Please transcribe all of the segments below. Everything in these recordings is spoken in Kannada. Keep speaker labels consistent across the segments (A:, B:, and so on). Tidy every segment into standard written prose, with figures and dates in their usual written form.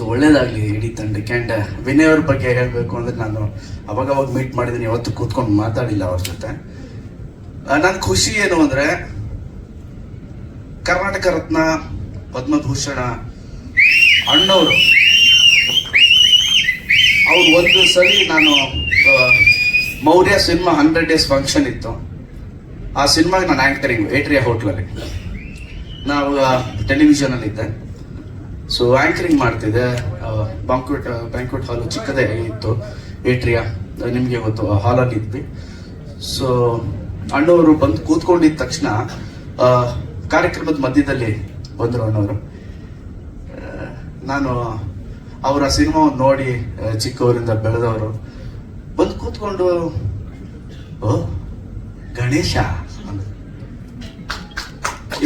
A: ಸೊ ಒಳ್ಳೇದಾಗಲಿ ಇಡೀ ತಂಡಕ್ಕೆ. ಆ್ಯಂಡ್ ವಿನಯ್ ಅವ್ರ ಬಗ್ಗೆ ಹೇಳಬೇಕು ಅಂದರೆ ನಾನು ಅವಾಗವಾಗ ಮೀಟ್ ಮಾಡಿದ್ದೀನಿ, ಯಾವತ್ತು ಕೂತ್ಕೊಂಡು ಮಾತಾಡಿಲ್ಲ ಅವ್ರ ಜೊತೆ. ನನ್ನ ಖುಷಿ ಏನು ಅಂದರೆ ಕರ್ನಾಟಕ ರತ್ನ ಪದ್ಮಭೂಷಣ ಅಣ್ಣವರು ಅವ್ರು ಒಂದು ಸಲ ನಾನು ಮೌರ್ಯ ಸಿನಿಮಾ 100 days ಫಂಕ್ಷನ್ ಇತ್ತು, ಆ ಸಿನಿಮಾಗೆ ನಾನು ಆ್ಯಂಕರಿಂಗ್ ಏಟ್ರಿಯಾ ಹೋಟ್ಲಲ್ಲಿ, ನಾವು ಟೆಲಿವಿಷನಲ್ಲಿ ಇದ್ದೆ. ಸೊ ಆ್ಯಂಕರಿಂಗ್ ಮಾಡ್ತಿದ್ದೆ. ಬ್ಯಾಂಕ್ವೆಟ್ ಹಾಲು ಚಿಕ್ಕದೇ ಇತ್ತು ಏಟ್ರಿಯಾ, ನಿಮಗೆ ಗೊತ್ತು, ಹಾಲಲ್ಲಿ ಇದ್ವಿ. ಸೊ ಅಣ್ಣವರು ಬಂದು ಕೂತ್ಕೊಂಡಿದ್ದ ತಕ್ಷಣ ಕಾರ್ಯಕ್ರಮದ ಮಧ್ಯದಲ್ಲಿ ಬಂದರು ಅಣ್ಣವರು. ನಾನು ಅವರ ಸಿನಿಮಾವನ್ನು ನೋಡಿ ಚಿಕ್ಕವರಿಂದ ಬೆಳೆದವರು ಬಂದು ಕೂತ್ಕೊಂಡು ಓ ಗಣೇಶ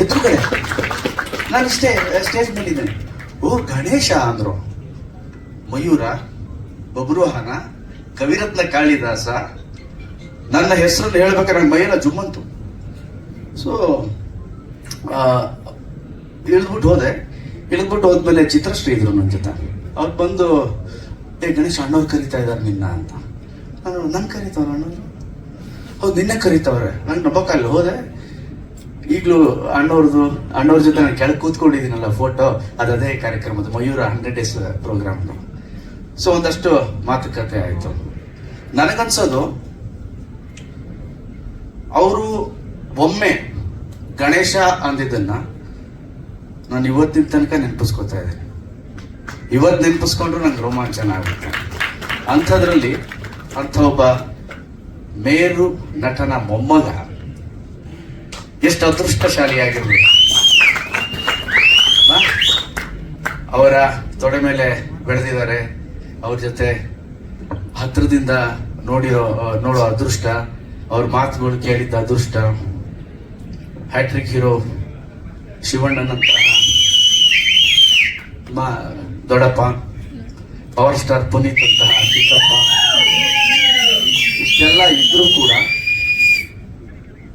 A: ಎದುರು ಕಡೆ ನಾನು ಸ್ಟೇಜ್ ಮೇಲಿದ್ದೇನೆ. ಓ ಗಣೇಶ ಅಂದ್ರು. ಮಯೂರ, ಬಬ್ರುವಾಹನ, ಕವಿರತ್ನ ಕಾಳಿದಾಸ, ನನ್ನ ಹೆಸರನ್ನು ಹೇಳ್ಬೇಕಾದ್ರೆ ನನ್ನ ಮೈಯೆಲ್ಲ ಜುಮ್ಮಂತು. ಸೊ ಇಳಿದ್ಬಿಟ್ಟು ಹೋದ್ಮೇಲೆ ಚಿತ್ರಶ್ರೀ ಇದ್ರು ನನ್ನ ಜೊತೆ. ಅವ್ರು ಬಂದು ಗಣೇಶ್ ಅಣ್ಣವ್ರು ಕರಿತಾ ಇದ್ದಾರೆ ನಿನ್ನ ಅಂತ. ನಾನು ನಂಗೆ ಕರಿತಾವ್ರ ಅಣ್ಣವ್ರು? ಹೌದು ನಿನ್ನೆ ಕರಿತಾವ್ರೆ. ನಂಗೆ ನಂಬಕ್ಕಲ್ಲಿ ಹೋದೆ. ಈಗಲೂ ಅಣ್ಣವ್ರ ಜೊತೆ ನಾನು ಕೆಳಗೆ ಕೂತ್ಕೊಂಡಿದ್ದೀನಲ್ಲ ಫೋಟೋ, ಅದೇ ಕಾರ್ಯಕ್ರಮದ ಮಯೂರ 100 days ಪ್ರೋಗ್ರಾಮ್ದು. ಸೊ ಒಂದಷ್ಟು ಮಾತುಕತೆ ಆಯಿತು. ನನಗನ್ಸೋದು ಅವರು ಒಮ್ಮೆ ಗಣೇಶ ಅಂದಿದ್ದನ್ನ ನಾನು ಇವತ್ತಿನ ತನಕ ನೆನಪಿಸ್ಕೊತಾ ಇದ್ದೀನಿ. ಇವತ್ತು ನೆನಪಿಸ್ಕೊಂಡ್ರು ನಂಗೆ ರೋಮಾಂಚನ ಆಗುತ್ತೆ. ಅಂಥದ್ರಲ್ಲಿ ಅಂಥ ಒಬ್ಬ ಮೇರು ನಟನ ಮೊಮ್ಮಗ ಎಷ್ಟು ಅದೃಷ್ಟಶಾಲಿಯಾಗಿರ್ಬೇಕು. ಅವರ ತೊಡೆ ಮೇಲೆ ಬೆಳೆದಿದ್ದಾರೆ, ಅವ್ರ ಜೊತೆ ಹತ್ರದಿಂದ ನೋಡೋ ಅದೃಷ್ಟ, ಅವ್ರ ಮಾತುಗಳು ಕೇಳಿದ್ದ ಅದೃಷ್ಟ. ಹ್ಯಾಟ್ರಿಕ್ ಹೀರೋ ಶಿವಣ್ಣನಂತಹ ದೊಡ್ಡಪ್ಪ, ಪವರ್ ಸ್ಟಾರ್ ಪುನೀತ್ ಅಂತಹ ಚಿಕ್ಕಪ್ಪ, ಇಷ್ಟೆಲ್ಲ ಇದ್ರೂ ಕೂಡ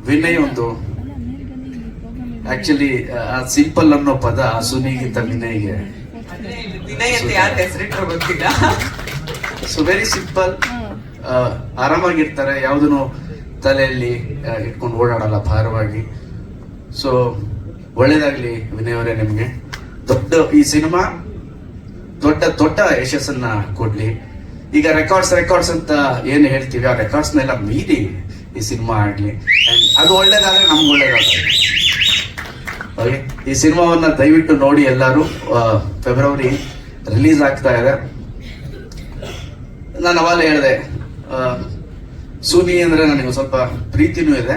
A: ವಿನಯ್ ಒಂದು ಆಕ್ಚುಲಿ ಸಿಂಪಲ್ ಅನ್ನೋ ಪದ ಸುನಿಗಿಂತ ವಿನಯ್ಗೆ ಗೊತ್ತಿಲ್ಲ. ಸೊ ವೆರಿ ಸಿಂಪಲ್, ಆರಾಮಾಗಿರ್ತಾರೆ, ಯಾವುದನ್ನು ತಲೆಯಲ್ಲಿ ಇಟ್ಕೊಂಡು ಓಡಾಡಲ್ಲ ಭಾರವಾಗಿ. ಸೊ ಒಳ್ಳೇದಾಗ್ಲಿ ವಿನಯ್ ಅವರೇ, ನಿಮ್ಗೆ ಈ ಸಿನಿಮಾ ದೊಡ್ಡ ಯಶಸ್ಸನ್ನ ಕೊಡ್ಲಿ. ಈಗ ರೆಕಾರ್ಡ್ಸ್ ಅಂತ ಏನು ಹೇಳ್ತೀವಿ, ಆ ರೆಕಾರ್ಡ್ಸ್ನೆಲ್ಲ ಮೀರಿ ಈ ಸಿನಿಮಾ ಆಗ್ಲಿ. ಅದು ಒಳ್ಳೇದಾದ್ರೆ ನಮ್ಗೆ ಒಳ್ಳೇದಾಗಲಿ. ಓಕೆ, ಈ ಸಿನಿಮಾವನ್ನ ದಯವಿಟ್ಟು ನೋಡಿ ಎಲ್ಲರೂ. ಫೆಬ್ರವರಿ ರಿಲೀಸ್ ಆಗ್ತಾ ಇದೆ. ನಾನು ಅವಾಗಲೇ ಹೇಳಿದೆ, ಸುನಿ ಅಂದ್ರೆ ನನಗೆ ಸ್ವಲ್ಪ ಪ್ರೀತಿನೂ ಇದೆ,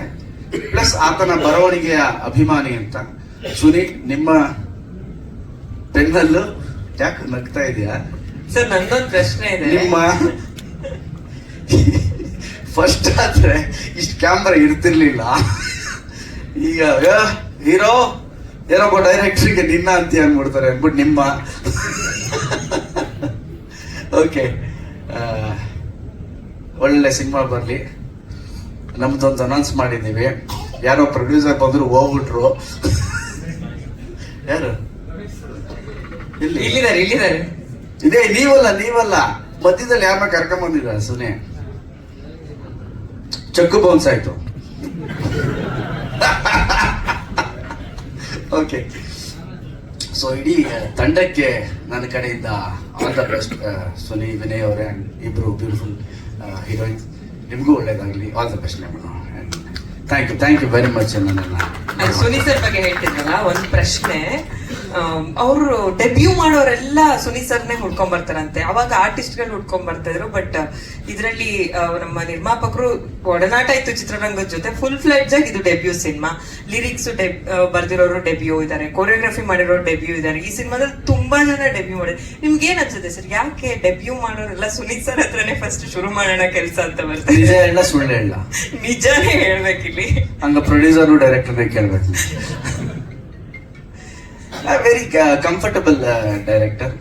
A: ಪ್ಲಸ್ ಆತನ ಬರವಣಿಗೆಯ ಅಭಿಮಾನಿ ಅಂತ. ಸುನಿ, ನಿಮ್ಮ ಪೆನ್ನಲ್ಲೂ ಯಾಕೆ ನಗ್ತಾ ಇದೆಯಾ
B: ಸರ್? ನಂದೊಂದು ಪ್ರಶ್ನೆ ಇದೆ.
A: ನಿಮ್ಮ ಫಸ್ಟ್ ಆದ್ರೆ ಇಷ್ಟು ಕ್ಯಾಮ್ರಾ ಇರ್ತಿರ್ಲಿಲ್ಲ. ಈಗ ಹೀರೋ ಏನೊಬ್ಬ ಡೈರೆಕ್ಟ್ರಿಗೆ ನಿನ್ನ ಅಂತ ಅಂದ್ಬಿಡ್ತಾರೆ ಅಂದ್ಬಿಟ್ಟು ನಿಮ್ಮ ಓಕೆ, ಒಳ್ಳೆ ಸಿನಿಮಾ ಬರಲಿ. ನಮ್ದೊಂದು ಅನೌನ್ಸ್ ಮಾಡಿದ್ದೀವಿ. ಯಾರೋ ಪ್ರೊಡ್ಯೂಸರ್ ಬಂದ್ರು ಹೋಗ್ಬಿಟ್ರು. ಯಾರು
B: ಇಲ್ಲಿದ್ದಾರೆ
A: ಇದೇ ನೀವಲ್ಲ ಮಧ್ಯದಲ್ಲಿ ಯಾರನ್ನ ಕರ್ಕೊಂಡ್ ಬಂದಿರ ಸುನೆ ಚಕ್ಕು ಬೌನ್ಸ್ ಆಯ್ತು. ಓಕೆ, ಸೊ ಇಡೀ ತಂಡಕ್ಕೆ ನನ್ನ ಕಡೆಯಿಂದ all the best. Suni, Vinay ಅವರೇ, ಇಬ್ರು ಬ್ಯೂಟಿಫುಲ್ ಹೀರೋಯಿನ್ಸ್. ನಿಮಗೂ ಒಳ್ಳೇದಾಗಲಿ. All the best. Thank you very much.
B: Suni sir ಬಗ್ಗೆ ಹೇಳ್ತಿದ್ರಲ್ಲ, ಒಂದು ಪ್ರಶ್ನೆ. ಅವರು ಡೆಬ್ಯೂ ಮಾಡೋರೆಲ್ಲ ಸುನಿ ಸರ್ನೇ ಹುಡ್ಕೊಂಡ್ ಬರ್ತಾರಂತೆ. ಅವಾಗ ಆರ್ಟಿಸ್ಟ್ ಗಳು ಹುಡ್ಕೊಂಡ್ ಬರ್ತಾ ಇದ್ರು, ಬಟ್ ಇದರಲ್ಲಿ ನಮ್ಮ ನಿರ್ಮಾಪಕರು ಒಡನಾಟ ಇತ್ತು ಚಿತ್ರರಂಗದ ಜೊತೆ. ಫುಲ್ ಫ್ಲೆಡ್ಜ್ ಆಗಿ ಇದು ಡೆಬ್ಯೂ ಸಿನಿಮಾ. ಲಿರಿಕ್ಸ್ ಬರ್ದಿರೋರು ಡೆಬ್ಯೂ ಇದ್ದಾರೆ, ಕೊರಿಯೋಗ್ರಫಿ ಮಾಡಿರೋರು ಡೆಬ್ಯೂ ಇದ್ದಾರೆ. ಈ ಸಿನಿಮಾದಲ್ಲಿ ತುಂಬಾ ಜನ ಡೆಬ್ಯೂ ಮಾಡಿದ್ರು. ನಿಮ್ಗೆ ಏನ್ ಅನ್ಸುತ್ತೆ ಸರ್, ಯಾಕೆ ಡೆಬ್ಯೂ ಮಾಡೋರೆಲ್ಲ ಸುನಿ ಸರ್ ಹತ್ರನೇ ಫಸ್ಟ್ ಶುರು ಮಾಡೋಣ ಕೆಲಸ ಅಂತ ಬರ್ತಾರೆ?
A: ನಿಜ ಹೇಳ ಸುಳ್ಳು ಹೇಳ?
B: ನಿಜಾನೇ ಹೇಳ್ಬೇಕಿಲ್ಲಿ.
A: ಹಂಗ ಪ್ರೊಡ್ಯೂಸರ್ ಡೈರೆಕ್ಟರ್ ಕೇಳ್ಬೇಕು. Very comfortable director.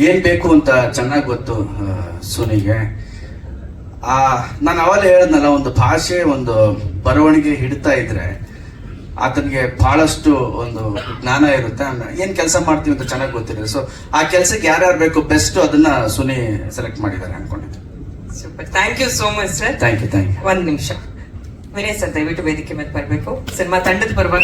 A: ಏನ್ ಬೇಕು ಅಂತ ಚೆನ್ನಾಗಿ ಗೊತ್ತು ಸುನಿಗೆ. ನಾನು ಅವಾಗಲೇ ಹೇಳದ್ನಲ್ಲ, ಒಂದು ಭಾಷೆ, ಒಂದು ಬರವಣಿಗೆ ಹಿಡ್ತಾ ಇದ್ರೆ ಆತನಿಗೆ ಬಹಳಷ್ಟು ಒಂದು ಜ್ಞಾನ ಇರುತ್ತೆ, ಏನ್ ಕೆಲಸ ಮಾಡ್ತೀವಿ ಅಂತ ಚೆನ್ನಾಗಿ ಗೊತ್ತಿರುತ್ತೆ. ಸೊ ಆ ಕೆಲಸಕ್ಕೆ ಯಾರ್ಯಾರು ಬೇಕು ಬೆಸ್ಟ್ ಅದನ್ನ ಸುನಿ ಸೆಲೆಕ್ಟ್ ಮಾಡಿದ್ದಾರೆ ಅನ್ಕೊಂಡಿದ್ದೆ.
B: Super, thank you so much sir.
A: Thank you.
B: ಒಂದ್ ನಿಮಿಷ, ವಿನಯ್ ಸರ್ ದಯವಿಟ್ಟು ವೇದಿಕೆ ಮೇಲೆ ಬರಬೇಕು. ಸಿನಿಮಾ ತಂಡದ ಪರವಾಗಿ